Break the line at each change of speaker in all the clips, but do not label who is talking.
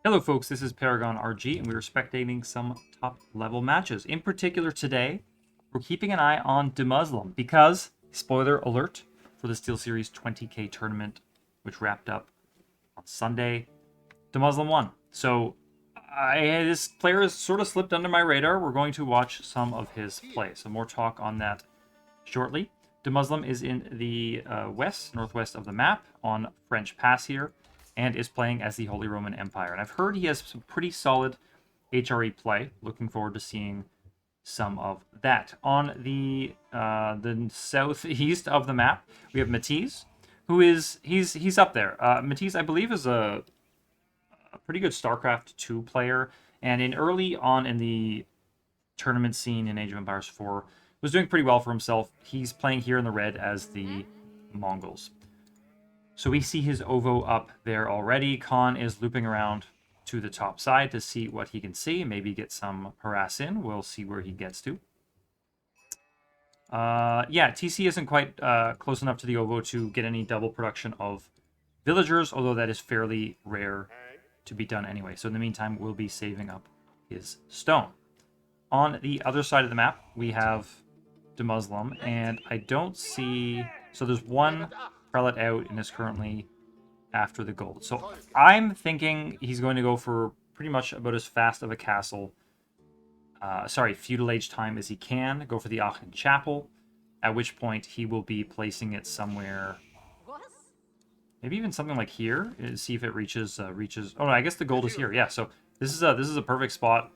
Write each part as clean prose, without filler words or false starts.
Hello folks, this is Paragon RG and we're spectating some top level matches. In particular today, we're keeping an eye on DeMuslim because, spoiler alert, for the SteelSeries 20k tournament, which wrapped up on Sunday, DeMuslim won. So this player has sort of slipped under my radar. We're going to watch some of his play. So more talk on that shortly. DeMuslim is in the northwest of the map on French Pass here, and is playing as the Holy Roman Empire. And I've heard he has some pretty solid HRE play. Looking forward to seeing some of that. On the southeast of the map, we have Matiz, who is he's up there. Matiz, I believe, is a pretty good StarCraft 2 player, and early on in the tournament scene in Age of Empires 4, was doing pretty well for himself. He's playing here in the red as the Mongols. So we see his OVO up there already. Khan is looping around to the top side to see what he can see. Maybe get some harass in. We'll see where he gets to. Yeah, TC isn't quite close enough to the OVO to get any double production of villagers, although that is fairly rare to be done anyway. So in the meantime, we'll be saving up his stone. On the other side of the map, we have DeMuslim, and I don't see... So there's one prelate out and is currently after the gold. So I'm thinking he's going to go for pretty much about as fast of a castle, feudal age time as he can. Go for the Aachen Chapel, at which point he will be placing it somewhere, maybe even something like here. See if it reaches. Oh no, I guess the gold is here. Yeah, so this is a perfect spot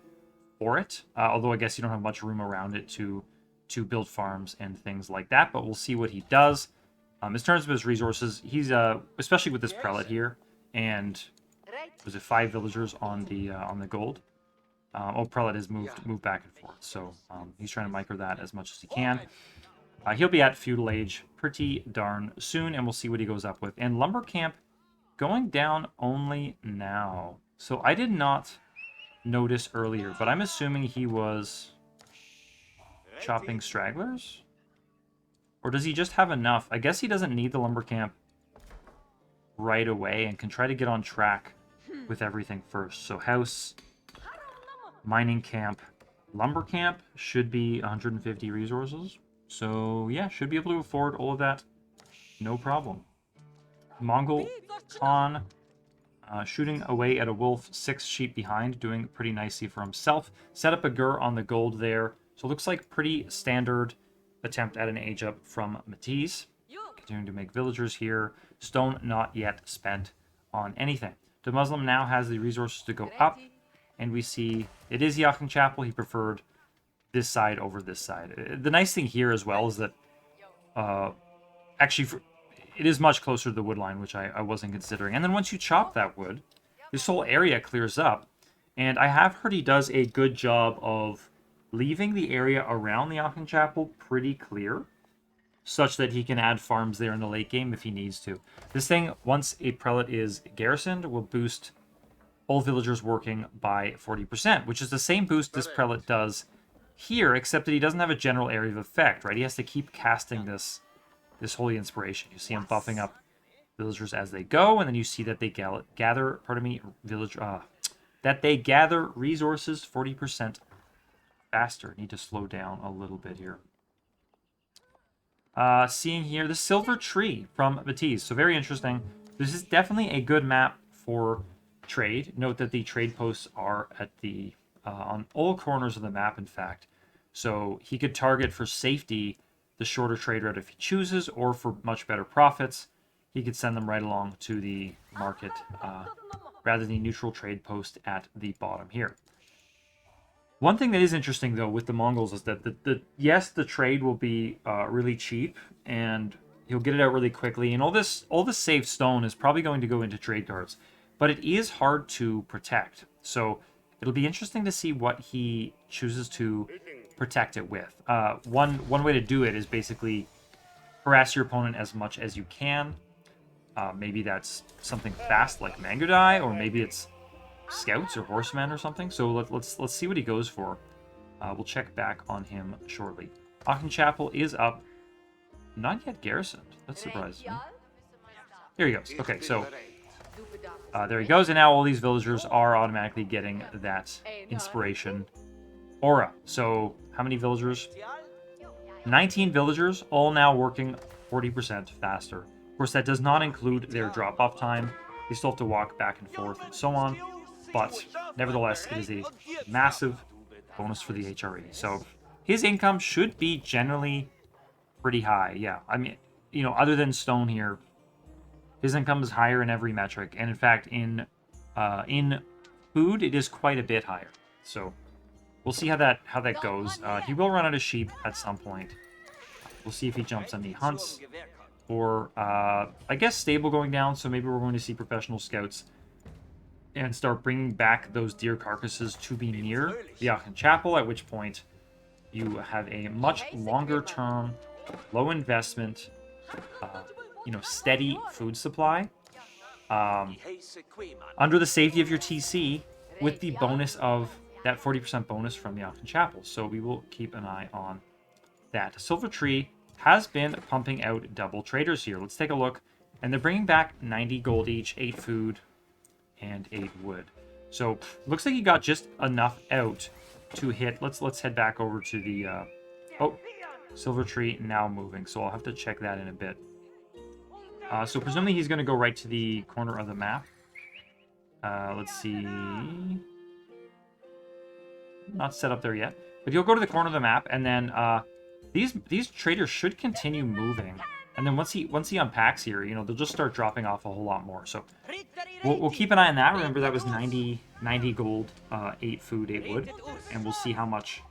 for it. Although I guess you don't have much room around it to build farms and things like that. But we'll see what he does. In terms of his resources, he's especially with this prelate here, and was it 5 villagers on the gold? Prelate has moved back and forth, so he's trying to micro that as much as he can. He'll be at feudal age pretty darn soon, and we'll see what he goes up with. And lumber camp going down only now, so I did not notice earlier, but I'm assuming he was chopping stragglers. Or does he just have enough? I guess he doesn't need the lumber camp right away and can try to get on track with everything first. So house, mining camp, lumber camp should be 150 resources. So yeah, should be able to afford all of that. No problem. Mongol Khan shooting away at a wolf, 6 sheep behind, doing pretty nicely for himself. Set up a gur on the gold there. So it looks like pretty standard attempt at an age up from Matiz. Continuing to make villagers here. Stone not yet spent on anything. DeMuslim now has the resources to go up, and we see it is Aachen Chapel. He preferred this side over this side. The nice thing here as well is that it is much closer to the wood line, which I wasn't considering. And then once you chop that wood, this whole area clears up, and I have heard he does a good job of leaving the area around the Aachen Chapel pretty clear, such that he can add farms there in the late game if he needs to. This thing, once a prelate is garrisoned, will boost all villagers working by 40%, which is the same boost this prelate does here, except that he doesn't have a general area of effect, right? He has to keep casting this holy inspiration. You see him buffing up villagers as they go, and then you see that they gather resources 40% faster. Need to slow down a little bit here. Seeing here the silver tree from Matiz. So very interesting. This is definitely a good map for trade. Note that the trade posts are at the on all corners of the map, in fact. So he could target for safety the shorter trade route if he chooses, or for much better profits, he could send them right along to the market rather than the neutral trade post at the bottom here. One thing that is interesting, though, with the Mongols is that yes, the trade will be really cheap, and he'll get it out really quickly, and all this saved stone is probably going to go into trade cards, but it is hard to protect. So it'll be interesting to see what he chooses to protect it with. One way to do it is basically harass your opponent as much as you can. Maybe that's something fast like Mangodai, or maybe it's scouts or horsemen or something. So let's see what he goes for. We'll check back on him shortly. Aachen Chapel is up. Not yet garrisoned. That surprises me. Here he goes. Okay, so There he goes, and now all these villagers are automatically getting that inspiration aura. So, how many villagers? 19 villagers, all now working 40% faster. Of course, that does not include their drop-off time. They still have to walk back and forth and so on. But, nevertheless, it is a massive bonus for the HRE. So, his income should be generally pretty high. Yeah, I mean, you know, other than stone here, his income is higher in every metric. And, in fact, in food, it is quite a bit higher. So, we'll see how that goes. He will run out of sheep at some point. We'll see if he jumps on the hunts. Or, I guess stable going down, so maybe we're going to see professional scouts and start bringing back those deer carcasses to be near the Aachen Chapel, at which point you have a much longer term, low investment, you know, steady food supply under the safety of your TC with the bonus of that 40% bonus from the Aachen Chapel. So we will keep an eye on that. Silver Tree has been pumping out double traders here. Let's take a look. And they're bringing back 90 gold each, 8 food, and 8 wood. So looks like he got just enough out to hit. Let's head back over to the Silver Tree now moving. So I'll have to check that in a bit. So presumably he's going to go right to the corner of the map. Let's see. Not set up there yet, but he'll go to the corner of the map, and then these traders should continue moving. And then once he unpacks here, you know, they'll just start dropping off a whole lot more. So we'll keep an eye on that. Remember, that was 90 gold, 8 food, 8 wood. And we'll see how much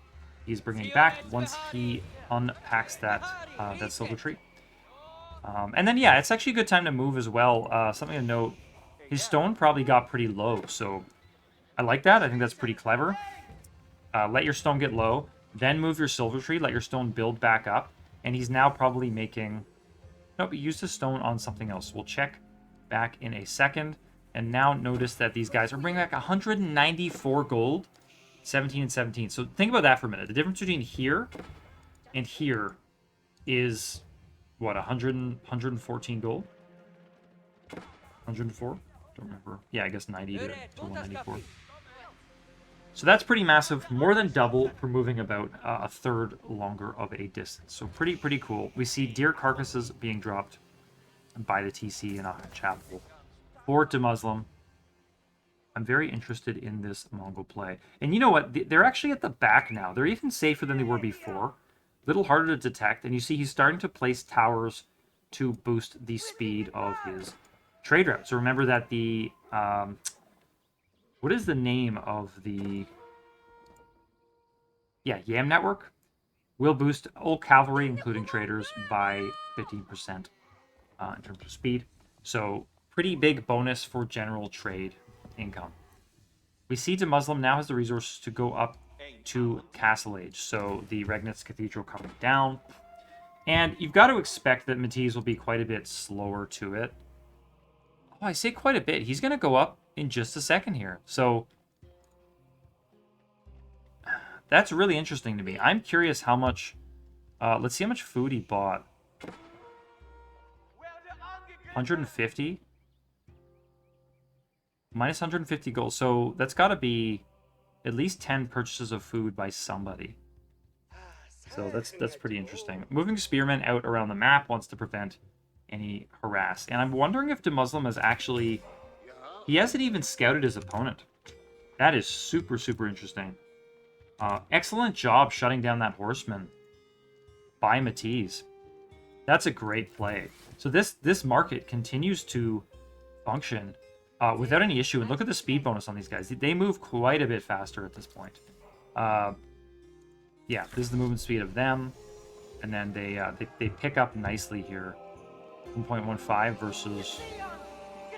he's bringing back once he unpacks that Silver Tree. And then, yeah, it's actually a good time to move as well. Something to note, his stone probably got pretty low. So I like that. I think that's pretty clever. Let your stone get low, then move your Silver Tree, let your stone build back up. And he's now probably making... Nope, he used his stone on something else. We'll check back in a second. And now notice that these guys are bringing back 194 gold, 17 and 17. So think about that for a minute. The difference between here and here is, what, 114 gold? 104? Don't remember. Yeah, I guess 90 to 194. So that's pretty massive, more than double for moving about a third longer of a distance. So pretty cool. We see deer carcasses being dropped by the TC in Aachen Chapel for DeMuslim. I'm very interested in this Mongol play. And you know what? They're actually at the back now. They're even safer than they were before. A little harder to detect. And you see he's starting to place towers to boost the speed of his trade route. So remember that the... what is the name of the... Yeah, Yam Network will boost all cavalry, including traders, by 15% in terms of speed. So, pretty big bonus for general trade income. We see DeMuslim now has the resources to go up to Castle Age. So, the Regnitz Cathedral coming down. And you've got to expect that Matiz will be quite a bit slower to it. Oh, I say quite a bit. He's going to go up in just a second here. So that's really interesting to me. I'm curious how much... let's see how much food he bought. 150? Minus 150 gold. So that's got to be at least 10 purchases of food by somebody. So that's pretty interesting. Moving Spearmen out around the map wants to prevent any harass. And I'm wondering if DeMuslim has actually... He hasn't even scouted his opponent. That is super interesting. Excellent job shutting down that horseman by Matiz. That's a great play. So this market continues to function without any issue. And look at the speed bonus on these guys. They move quite a bit faster at this point. Yeah, this is the movement speed of them. And then they pick up nicely here. 1.15 versus...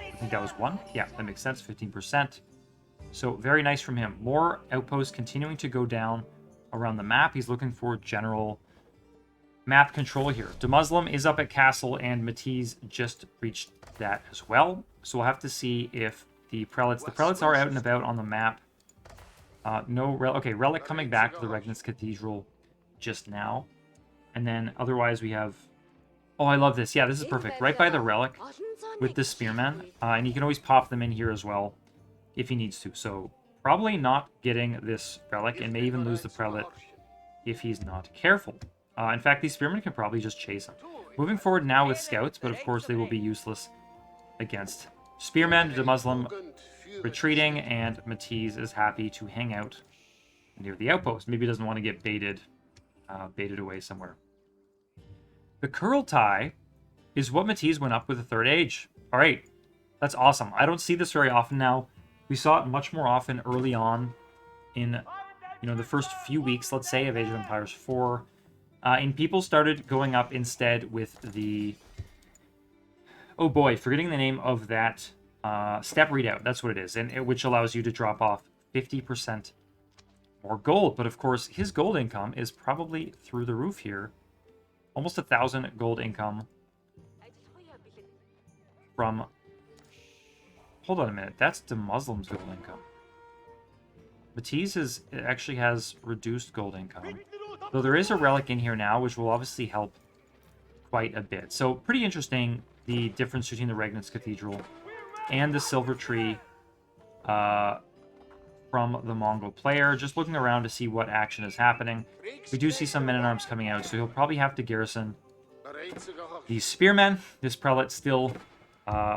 I think that was 1. Yeah, that makes sense. 15%. So very nice from him. More outposts continuing to go down around the map. He's looking for general map control here. DeMuslim is up at Castle, and Matiz just reached that as well. So we'll have to see if the prelates... The prelates are out and about on the map. Okay, Relic coming back to the Regnitz Cathedral just now. And then otherwise we have Oh, I love this. Yeah, this is perfect. Right by the relic with the spearman. And he can always pop them in here as well if he needs to. So probably not getting this relic, and may even lose the prelate if he's not careful. In fact, these spearmen can probably just chase him. Moving forward now with scouts, but of course they will be useless against spearmen. DeMuslim retreating, and Matiz is happy to hang out near the outpost. Maybe he doesn't want to get baited away somewhere. The Kurultai is what Matiz went up with the third age. All right, that's awesome. I don't see this very often now. We saw it much more often early on in, the first few weeks, let's say, of Age of Empires 4. And people started going up instead with the... Oh boy, forgetting the name of that step readout. That's what it is, and which allows you to drop off 50% more gold. But of course, his gold income is probably through the roof here. Almost 1,000 gold income from... Hold on a minute. That's DeMusliM's gold income. Matiz actually has reduced gold income. Though there is a relic in here now, which will obviously help quite a bit. So pretty interesting, the difference between the Regnitz Cathedral and the Silver Tree from the Mongol player. Just looking around to see what action is happening. We do see some men-at-arms coming out, so he'll probably have to garrison these spearmen. This prelate still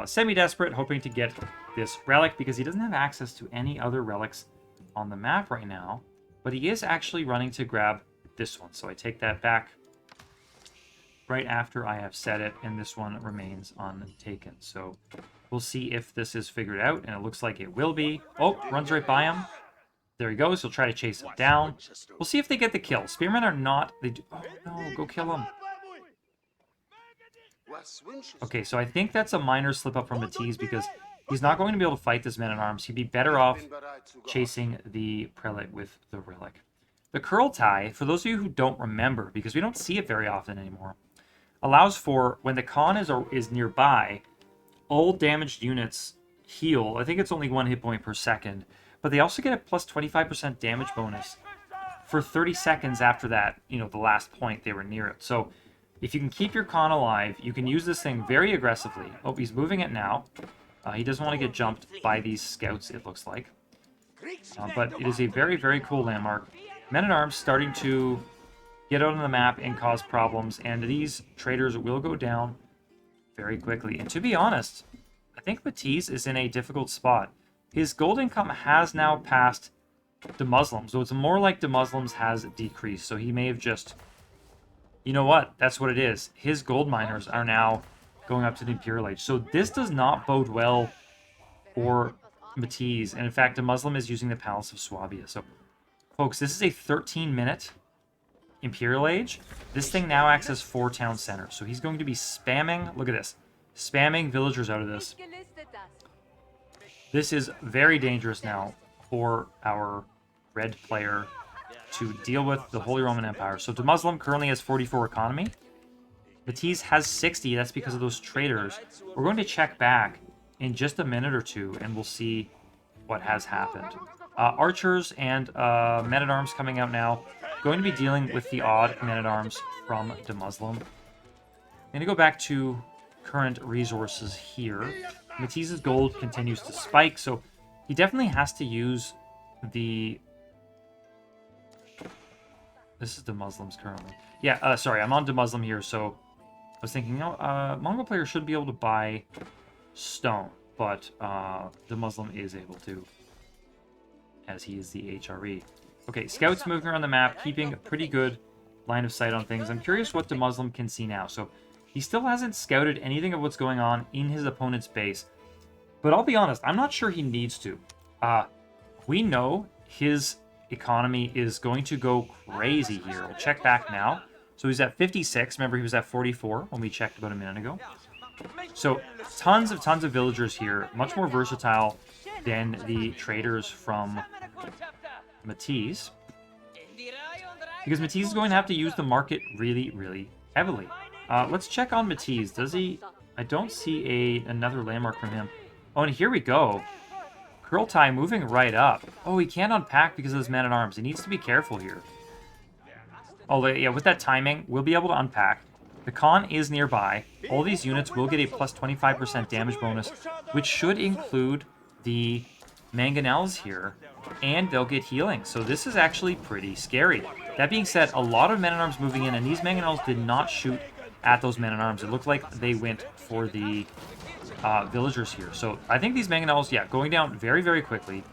semi-desperate, hoping to get this relic, because he doesn't have access to any other relics on the map right now. But he is actually running to grab this one, so I take that back right after I have said it, and this one remains untaken. So we'll see if this is figured out, and it looks like it will be. Oh, runs right by him. There he goes. He'll try to chase him down. We'll see if they get the kill. Spearmen are not... They do... Oh, no. Go kill him. Okay, so I think that's a minor slip-up from Matiz, because he's not going to be able to fight this man-at-arms. He'd be better off chasing the prelate with the relic. The Kurultai, for those of you who don't remember, because we don't see it very often anymore, allows for, when the Khan is nearby, all damaged units heal. I think it's only 1 hit point per second, but they also get a plus 25% damage bonus for 30 seconds after that, the last point they were near it. So if you can keep your Khan alive, you can use this thing very aggressively. Oh, he's moving it now. He doesn't want to get jumped by these scouts, it looks like. But it is a very, very cool landmark. Men-at-arms starting to get out on the map and cause problems, and these traders will go down very quickly. And to be honest, I think Matiz is in a difficult spot. His gold income has now passed DeMusliM's, so it's more like DeMusliM's has decreased. So he may have just... You know what? That's what it is. His gold miners are now going up to the Imperial Age. So this does not bode well for Matiz. And in fact, DeMuslim is using the Palace of Swabia. So, folks, this is a 13-minute Imperial Age. This thing now acts as 4 town centers. So he's going to be spamming... Look at this. Spamming villagers out of this. This is very dangerous now for our red player to deal with the Holy Roman Empire. So DeMuslim currently has 44 economy. Matiz has 60. That's because of those traders. We're going to check back in just a minute or two, and we'll see what has happened. Archers and men-at-arms coming out now. Going to be dealing with the odd men-at-arms from DeMuslim. I'm going to go back to current resources here. Matiz's gold continues to spike, so he definitely has to use the... This is DeMusliM's currently. Yeah, sorry, I'm on DeMuslim here, so I was thinking, Mongol player should be able to buy stone, but DeMuslim is able to, as he is the HRE. Okay, scouts moving around the map, keeping a pretty good line of sight on things. I'm curious what DeMuslim can see now. So he still hasn't scouted anything of what's going on in his opponent's base. But I'll be honest, I'm not sure he needs to. We know his economy is going to go crazy here. We'll check back now. So he's at 56. Remember, he was at 44 when we checked about a minute ago. So tons of villagers here. Much more versatile than the traders from Matiz. Because Matiz is going to have to use the market really, really heavily. Let's check on Matiz. Does he... I don't see another landmark from him. Oh, and here we go. Kurultai moving right up. Oh, he can't unpack because of his man-at-arms. He needs to be careful here. Oh, yeah, with that timing, we'll be able to unpack. The Khan is nearby. All these units will get a plus 25% damage bonus, which should include the mangonels here, and they'll get healing. So this is actually pretty scary. That being said, a lot of men-at-arms moving in, and these mangonels did not shoot at those men-at-arms. It looked like they went for the villagers here. So I think these mangonels, yeah, going down very, very quickly.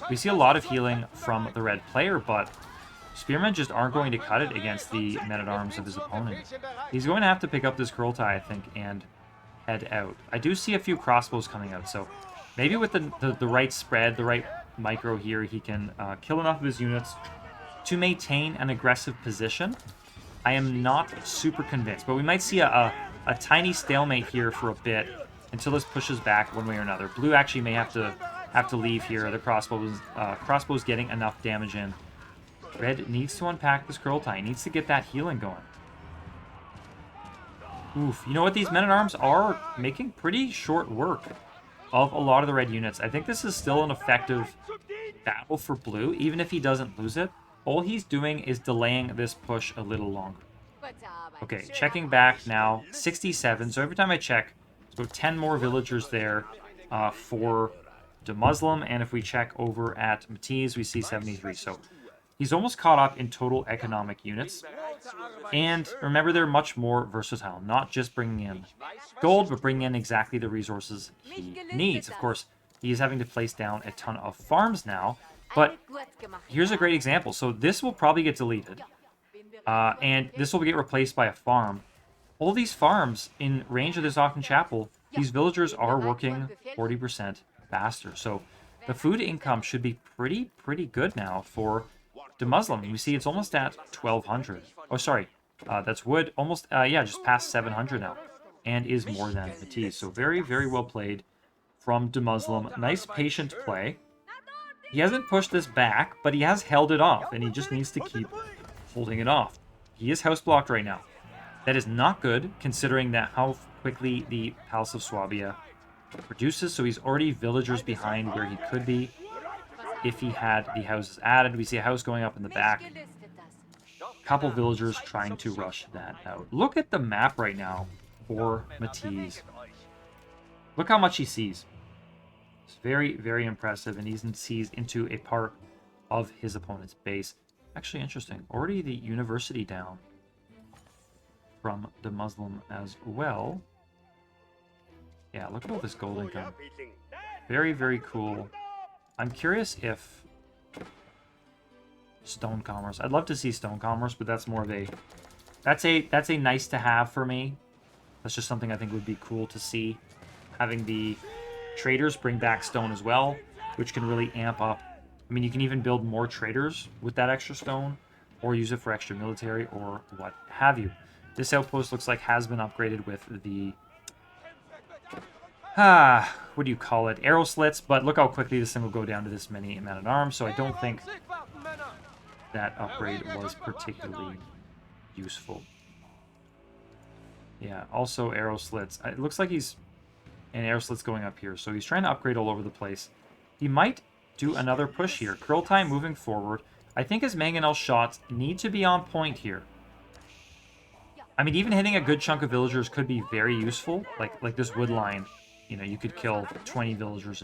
We see a lot of healing from the red player, but spearmen just aren't going to cut it against the men-at-arms of his opponent. He's going to have to pick up this Kurultai, I think, and head out. I do see a few crossbows coming out, so maybe with the right spread, the right micro here, he can kill enough of his units to maintain an aggressive position. I am not super convinced, but we might see a tiny stalemate here for a bit until this pushes back one way or another. Blue actually may have to leave here. The crossbow's getting enough damage in. Red needs to unpack this Kurultai. He needs to get that healing going. Oof. You know what? These men-at-arms are making pretty short work of a lot of the red units. I think this is still an effective battle for blue, even if he doesn't lose it. All he's doing is delaying this push a little longer. Okay, checking back now. 67. So every time I check, there's about 10 more villagers there for DeMuslim. And if we check over at Matiz, we see 73. So he's almost caught up in total economic units. And remember, they're much more versatile. Not just bringing in gold, but bringing in exactly the resources he needs. Of course, he is having to place down a ton of farms now. But here's a great example. So this will probably get deleted. And this will get replaced by a farm. All these farms in range of this Auckland Chapel, these villagers are working 40% faster. So the food income should be pretty good now for DeMuslim. We see it's almost at 1,200. Oh, sorry. That's wood. Almost, yeah, just past 700 now. And is more than Matiz. So very, very well played from DeMuslim. Nice patient play. He hasn't pushed this back, but he has held it off. And he just needs to keep holding it off. He is house blocked right now. That is not good, considering that how quickly the Palace of Swabia produces. So he's already villagers behind where he could be if he had the houses added. We see a house going up in the back. A couple villagers trying to rush that out. Look at the map right now for Matiz. Look how much he sees. It's very, very impressive, and he sees into a part of his opponent's base. Actually interesting. Already the university down from DeMuslim as well. Yeah, look at all this gold income. Very, very cool. I'm curious if stone commerce. I'd love to see stone commerce, but that's more of a that's a nice to have for me. That's just something I think would be cool to see. Having the traders bring back stone as well, which can really amp up. I mean, you can even build more traders with that extra stone, or use it for extra military, or what have you. This outpost looks like has been upgraded with the what do you call it? Arrow slits, but look how quickly this thing will go down to this many men-at-arms, so I don't think that upgrade was particularly useful. Yeah, also arrow slits. It looks like he's an arrow slits going up here, so he's trying to upgrade all over the place. He might do another push here. Kurultai moving forward. I think his mangonel shots need to be on point here. I mean, even hitting a good chunk of villagers could be very useful. Like this wood line. You know, you could kill 20 villagers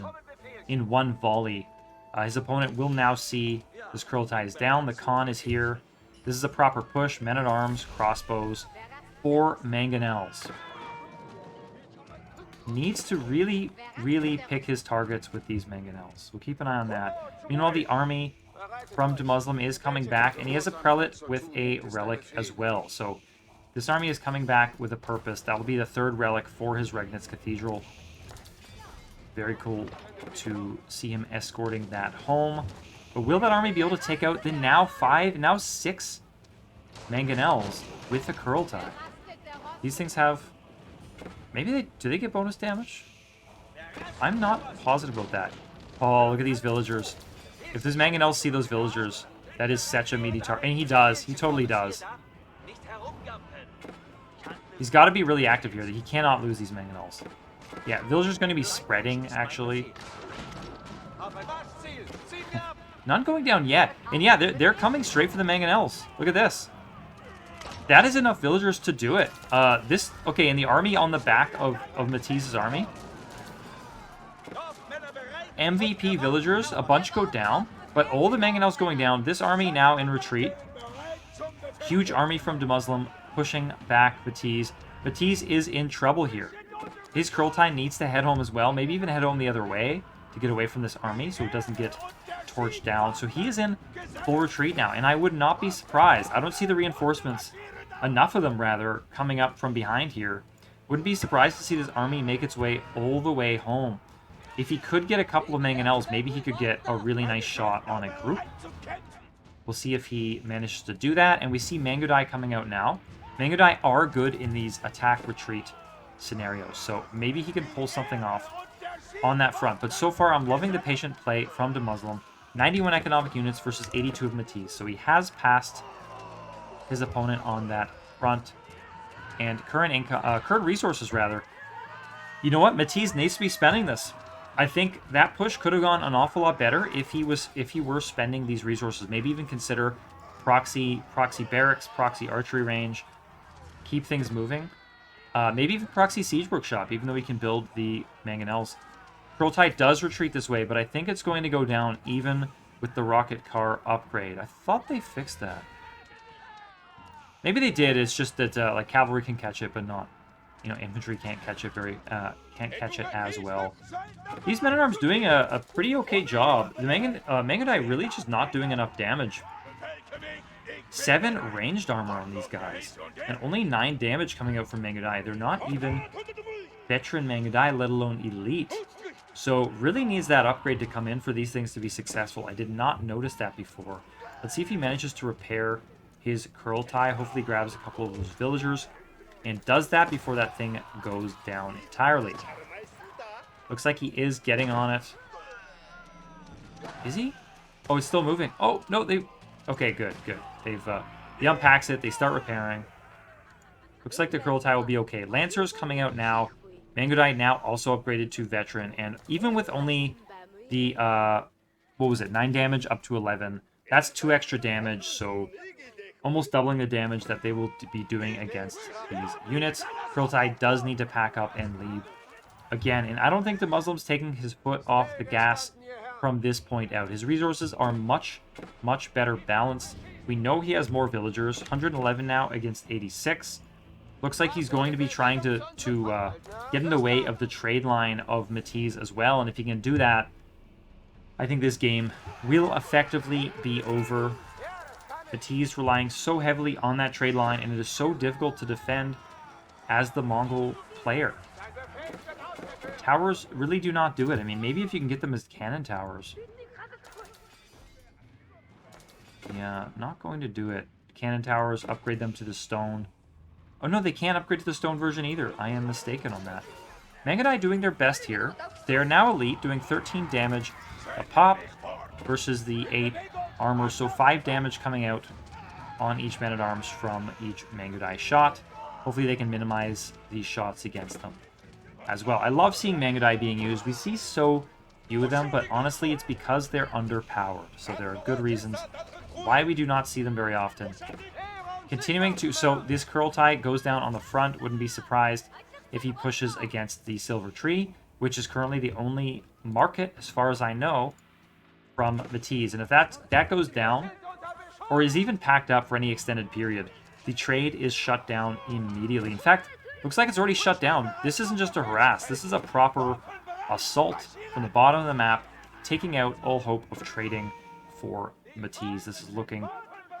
in one volley. His opponent will now see this Kurultai is down. The Khan is here. This is a proper push. Men-at-arms, crossbows, 4 mangonels. Needs to really, really pick his targets with these mangonels. We'll keep an eye on that. Meanwhile, the army from DeMuslim is coming back, and he has a prelate with a relic as well. So this army is coming back with a purpose. That will be the 3rd relic for his Regnitz Cathedral. Very cool to see him escorting that home. But will that army be able to take out the now 6 mangonels with the Kurultai? These things have... Maybe do they get bonus damage? I'm not positive about that. Oh, look at these villagers. If those mangonels see those villagers, that is such a meaty target. And he does. He totally does. He's got to be really active here. He cannot lose these mangonels. Yeah, villagers going to be spreading, actually. None going down yet. And yeah, they're coming straight for the mangonels. Look at this. That is enough villagers to do it. Okay, and the army on the back of Matiz's army. MVP villagers, a bunch go down, but all the mangonels going down. This army now in retreat. Huge army from DeMuslim pushing back Matiz. Matiz is in trouble here. His Kurultai needs to head home as well, maybe even head home the other way to get away from this army so it doesn't get torched down. So he is in full retreat now, and I would not be surprised. I don't see the reinforcements, enough of them rather, coming up from behind here. Wouldn't be surprised to see this army make its way all the way home. If he could get a couple of mangonels, maybe he could get a really nice shot on a group. We'll see if he manages to do that, and we see Mangudai coming out now. Mangudai are good in these attack-retreat scenarios, so maybe he can pull something off on that front. But so far, I'm loving the patient play from DeMuslim. 91 economic units versus 82 of Matiz, so he has passed his opponent on that front. And current resources, rather. You know what? Matiz needs to be spending this. I think that push could have gone an awful lot better if he were spending these resources. Maybe even consider proxy barracks, proxy archery range, keep things moving. Maybe even proxy siege workshop, even though he can build the mangonels. Kurultai does retreat this way, but I think it's going to go down even with the rocket car upgrade. I thought they fixed that. Maybe they did. It's just that like cavalry can catch it, but not, infantry can't catch it as well. These men-at-arms doing a pretty okay job. The Mangudai really just not doing enough damage. 7 ranged armor on these guys, and only 9 damage coming out from Mangudai. They're not even veteran Mangudai, let alone elite. So really needs that upgrade to come in for these things to be successful. I did not notice that before. Let's see if he manages to repair his Kurultai. Hopefully grabs a couple of those villagers and does that before that thing goes down entirely. Looks like he is getting on it. Is he? Oh, he's still moving. Oh, no, okay, good. He unpacks it. They start repairing. Looks like the Kurultai will be okay. Lancers coming out now. Mangudai now also upgraded to veteran. And even with only the, 9 damage up to 11, that's 2 extra damage. So almost doubling the damage that they will be doing against these units. Kurultai does need to pack up and leave again. And I don't think DeMuslim's taking his foot off the gas from this point out. His resources are much, much better balanced. We know he has more villagers. 111 now against 86. Looks like he's going to be trying to get in the way of the trade line of Matiz as well. And if he can do that, I think this game will effectively be over. Matiz relying so heavily on that trade line, and it is so difficult to defend as the Mongol player. Towers really do not do it. I mean, maybe if you can get them as cannon towers. Yeah, not going to do it. Cannon towers, upgrade them to the stone. Oh no, they can't upgrade to the stone version either. I am mistaken on that. Mangudai doing their best here. They are now elite, doing 13 damage a pop versus the 8 armor. So 5 damage coming out on each man-at-arms from each Mangudai shot. Hopefully they can minimize these shots against them as well. I love seeing Mangudai being used. We see so few of them, but honestly it's because they're underpowered. So there are good reasons why we do not see them very often. Continuing to, so this Kurultai goes down on the front. Wouldn't be surprised if he pushes against the Silver Tree, which is currently the only market, as far as I know, from Matiz. And if that goes down, or is even packed up for any extended period, the trade is shut down immediately. In fact, looks like it's already shut down. This isn't just a harass. This is a proper assault from the bottom of the map, taking out all hope of trading for Matiz. This is looking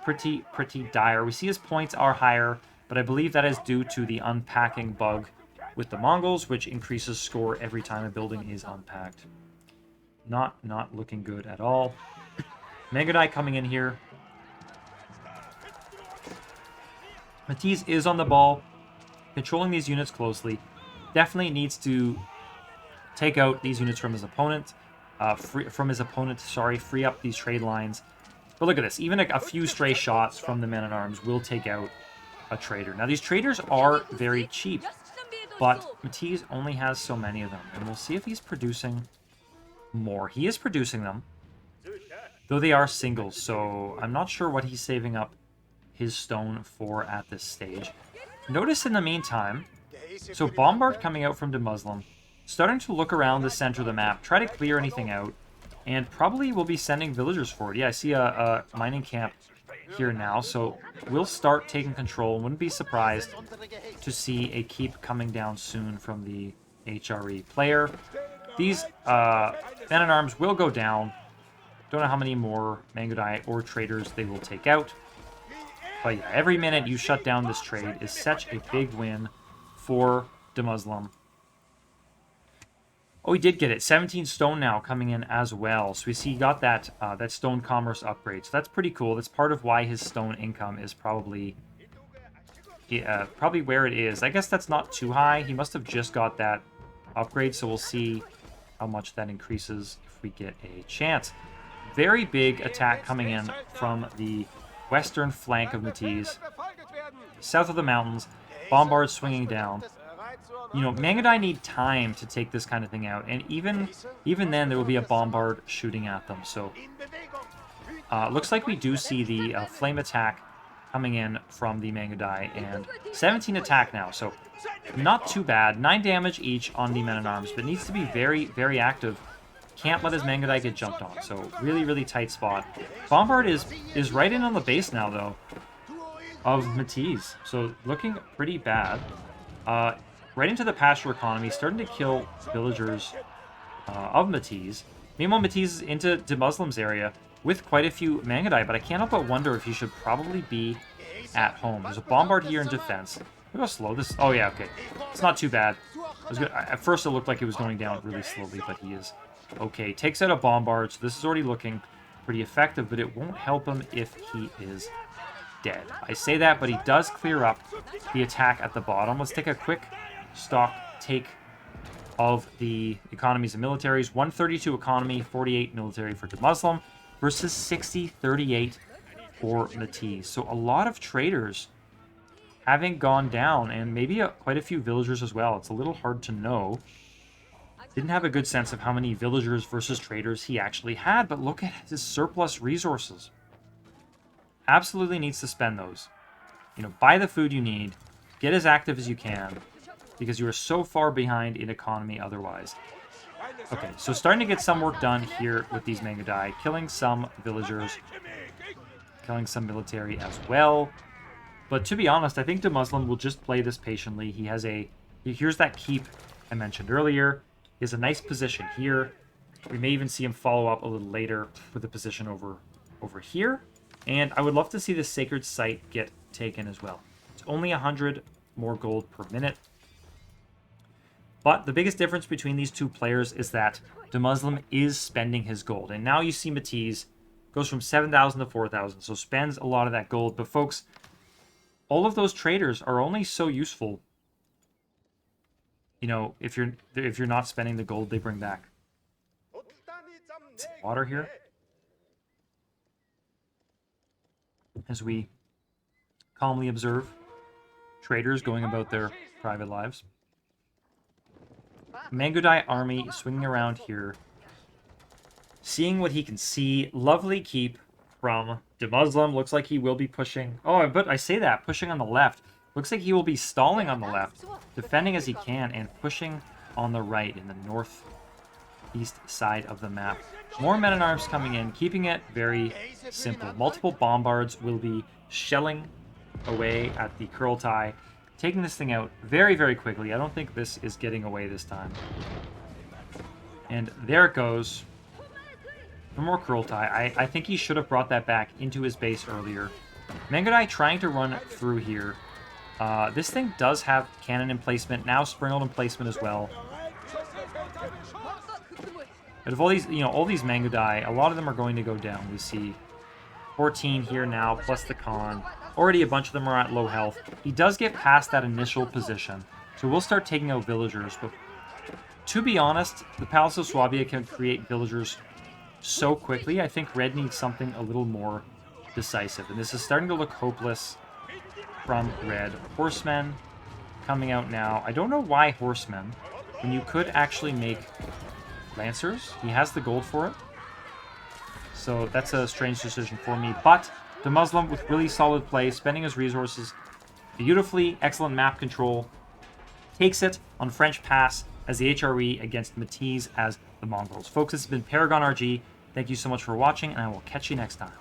pretty dire. We see his points are higher, but I believe that is due to the unpacking bug with the Mongols, which increases score every time a building is unpacked. Not looking good at all. Mangudai coming in here. Matiz is on the ball, controlling these units closely. Definitely needs to take out these units from his opponent. Free up these trade lines. But look at this. Even a few stray shots from the men-at-arms will take out a trader. Now, these traders are very cheap, but Matiz only has so many of them. And we'll see if he's producing more. He is producing them, though they are singles. So I'm not sure what he's saving up his stone for at this stage. Notice in the meantime, so Bombard coming out from DeMuslim, starting to look around the center of the map, try to clear anything out, and probably will be sending villagers forward. Yeah, I see a mining camp here now, so we'll start taking control. Wouldn't be surprised to see a keep coming down soon from the HRE player. These men-at-arms will go down. Don't know how many more Mangudai or traders they will take out. But yeah, every minute you shut down this trade is such a big win for DeMuslim. Oh, he did get it. 17 stone now coming in as well. So we see he got that that stone commerce upgrade. So that's pretty cool. That's part of why his stone income is probably where it is. I guess that's not too high. He must have just got that upgrade. So we'll see how much that increases if we get a chance. Very big attack coming in from the western flank of Matiz. South of the mountains. Bombard swinging down. You know, Mangudai need time to take this kind of thing out, and even then there will be a Bombard shooting at them. So, looks like we do see the flame attack coming in from the Mangudai, and 17 attack now, so not too bad. 9 damage each on the men-at-arms, but needs to be very, very active. Can't let his Mangudai get jumped on, so really, really tight spot. Bombard is right in on the base now, though, of Matiz, so looking pretty bad. Right into the pasture economy, starting to kill villagers of Matiz. Meanwhile, Matiz is into DeMusliM's area with quite a few Mangudai, but I can't help but wonder if he should probably be at home. There's a Bombard here in defense. Look how slow this... Oh, yeah, okay. It's not too bad. At first, it looked like it was going down really slowly, but he is okay. Takes out a Bombard, so this is already looking pretty effective, but it won't help him if he is dead. I say that, but he does clear up the attack at the bottom. Let's take a quick stock take of the economies and militaries. 132 economy, 48 military for DeMuslim versus 60-38 for Matiz. So a lot of traders having gone down, and maybe quite a few villagers as well. It's a little hard to know. Didn't have a good sense of how many villagers versus traders he actually had, but look at his surplus resources. Absolutely needs to spend those. You know, buy the food you need, get as active as you can, because you are so far behind in economy otherwise. Okay, so starting to get some work done here with these Mangudai, killing some villagers, killing some military as well. But to be honest, I think DeMuslim will just play this patiently. He has here's that keep I mentioned earlier. He has a nice position here. We may even see him follow up a little later with a position over here. And I would love to see the sacred site get taken as well. It's only 100 more gold per minute. But the biggest difference between these two players is that DeMuslim is spending his gold. And now you see Matiz goes from 7,000 to 4,000, so spends a lot of that gold. But folks, all of those traders are only so useful, you know, if you're not spending the gold they bring back. Some water here. As we calmly observe traders going about their private lives. Mangudai army swinging around here, seeing what he can see. Lovely keep from DeMuslim. Looks like he will be pushing. Oh, but I say that, pushing on the left. Looks like he will be stalling on the left, defending as he can, and pushing on the right in the northeast side of the map. More men-at-arms coming in, keeping it very simple. Multiple bombards will be shelling away at the Kurultai, taking this thing out very, very quickly. I don't think this is getting away this time. And there it goes. No more Kurultai. I think he should have brought that back into his base earlier. Mangudai trying to run through here. This thing does have cannon emplacement, now springald emplacement as well. But if all these, all these Mangudai, a lot of them are going to go down. We see 14 here now, plus the Khan. Already a bunch of them are at low health. He does get past that initial position, so we'll start taking out villagers. But to be honest, the Palace of Swabia can create villagers so quickly. I think Red needs something a little more decisive, and this is starting to look hopeless from Red. Horsemen coming out now. I don't know why horsemen, when you could actually make Lancers. He has the gold for it. So that's a strange decision for me. But DeMuslim with really solid play, spending his resources beautifully, excellent map control, takes it on French Pass as the HRE against Matiz as the Mongols. Folks, this has been Paragon RG. Thank you so much for watching, and I will catch you next time.